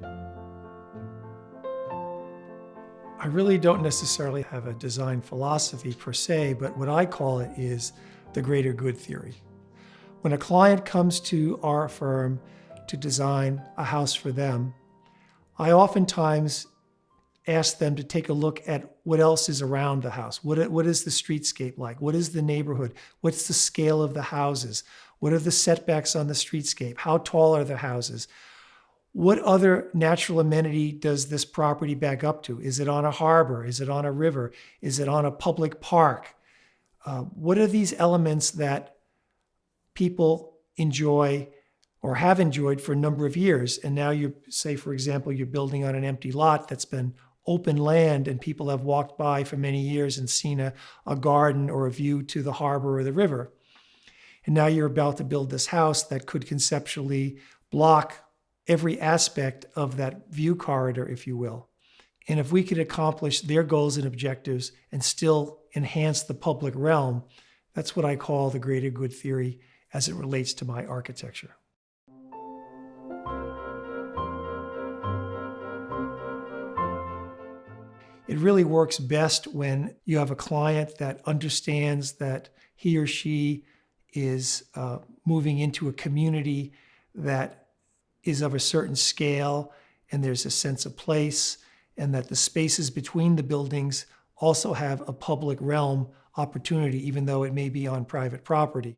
I really don't necessarily have a design philosophy per se, but what I call it is the greater good theory. When a client comes to our firm to design a house for them, I oftentimes ask them to take a look at what else is around the house. What is the streetscape like? What is the neighborhood? What's the scale of the houses? What are the setbacks on the streetscape? How tall are the houses? What other natural amenity does this property back up to? Is it on a harbor? Is it on a river? Is it on a public park? What are these elements that people enjoy or have enjoyed for a number of years? And now you say, for example, you're building on an empty lot that's been open land and people have walked by for many years and seen a garden or a view to the harbor or the river. And now you're about to build this house that could conceptually block every aspect of that view corridor, if you will. And if we could accomplish their goals and objectives and still enhance the public realm, that's what I call the greater good theory as it relates to my architecture. It really works best when you have a client that understands that he or she is moving into a community that is of a certain scale, and there's a sense of place, and that the spaces between the buildings also have a public realm opportunity, even though it may be on private property.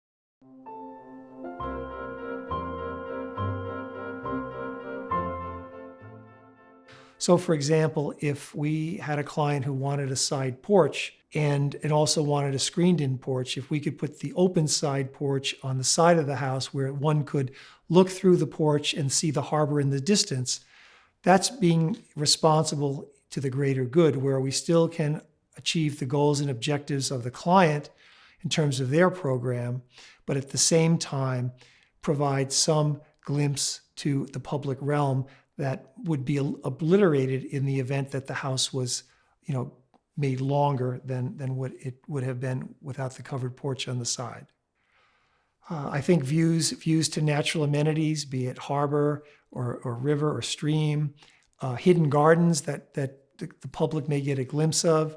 So for example, if we had a client who wanted a side porch and also wanted a screened-in porch, if we could put the open side porch on the side of the house where one could look through the porch and see the harbor in the distance, that's being responsible to the greater good, where we still can achieve the goals and objectives of the client in terms of their program, but at the same time provide some glimpse to the public realm that would be obliterated in the event that the house was, made longer than what it would have been without the covered porch on the side. I think views to natural amenities, be it harbor or river or stream, hidden gardens that the public may get a glimpse of.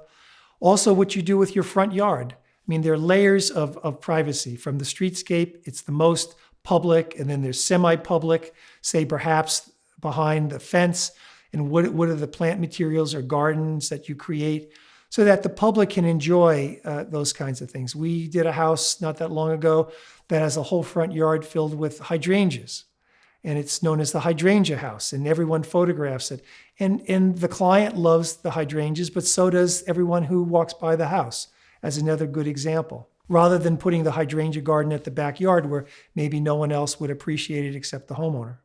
Also, what you do with your front yard. I mean, there are layers of privacy. From the streetscape, it's the most public, and then there's semi-public, say perhaps behind the fence, and what are the plant materials or gardens that you create so that the public can enjoy those kinds of things. We did a house not that long ago that has a whole front yard filled with hydrangeas, and it's known as the hydrangea house, and everyone photographs it. And the client loves the hydrangeas, but so does everyone who walks by the house, as another good example, rather than putting the hydrangea garden at the backyard where maybe no one else would appreciate it except the homeowner.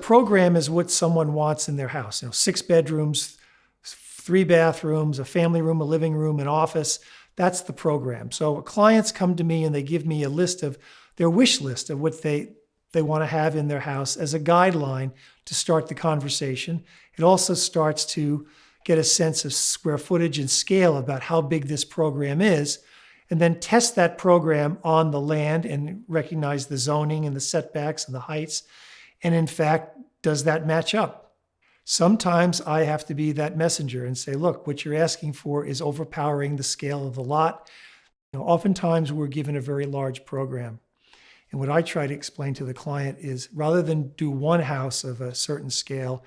Program is what someone wants in their house. 6 bedrooms, 3 bathrooms, a family room, a living room, an office. That's the program. So clients come to me and they give me a list of their wish list of what they want to have in their house as a guideline to start the conversation. It also starts to get a sense of square footage and scale about how big this program is, and then test that program on the land and recognize the zoning and the setbacks and the heights. And in fact, does that match up? Sometimes I have to be that messenger and say, look, what you're asking for is overpowering the scale of the lot. Oftentimes we're given a very large program. And what I try to explain to the client is rather than do one house of a certain scale,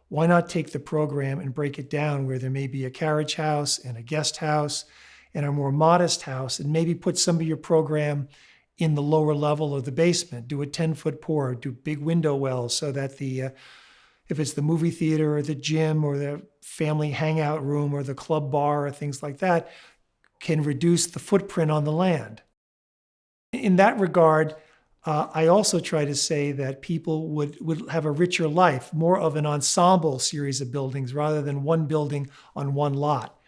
why not take the program and break it down where there may be a carriage house and a guest house and a more modest house, and maybe put some of your program in the lower level of the basement. Do a 10-foot pour, do big window wells so that if it's the movie theater or the gym or the family hangout room or the club bar or things like that, can reduce the footprint on the land. In that regard, I also try to say that people would have a richer life, more of an ensemble series of buildings rather than one building on one lot.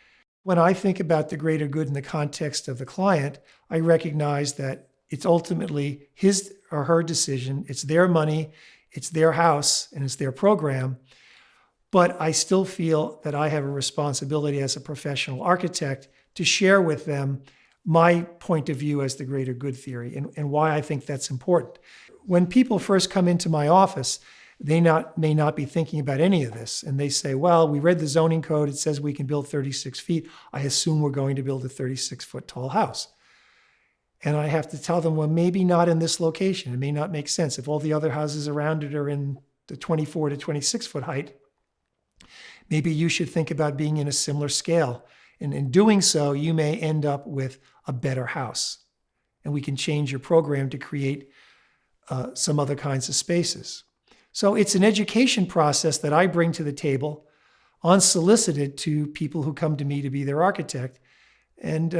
When I think about the greater good in the context of the client, I recognize that it's ultimately his or her decision. It's their money, it's their house, and it's their program. But I still feel that I have a responsibility as a professional architect to share with them my point of view as the greater good theory and why I think that's important. When people first come into my office, they may not be thinking about any of this. And they say, well, we read the zoning code. It says we can build 36 feet. I assume we're going to build a 36-foot tall house. And I have to tell them, well, maybe not in this location. It may not make sense. If all the other houses around it are in the 24 to 26-foot height, maybe you should think about being in a similar scale. And in doing so, you may end up with a better house. And we can change your program to create some other kinds of spaces. So it's an education process that I bring to the table unsolicited to people who come to me to be their architect. And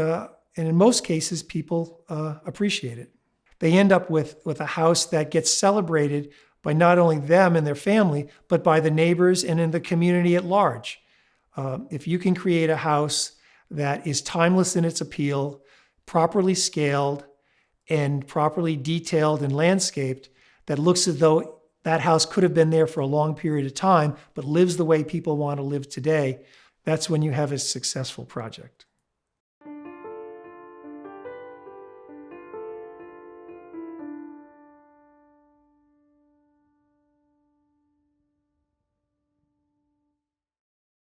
in most cases, people appreciate it. They end up with a house that gets celebrated by not only them and their family, but by the neighbors and in the community at large. If you can create a house that is timeless in its appeal, properly scaled, and properly detailed and landscaped, that looks as though that house could have been there for a long period of time, but lives the way people want to live today, that's when you have a successful project.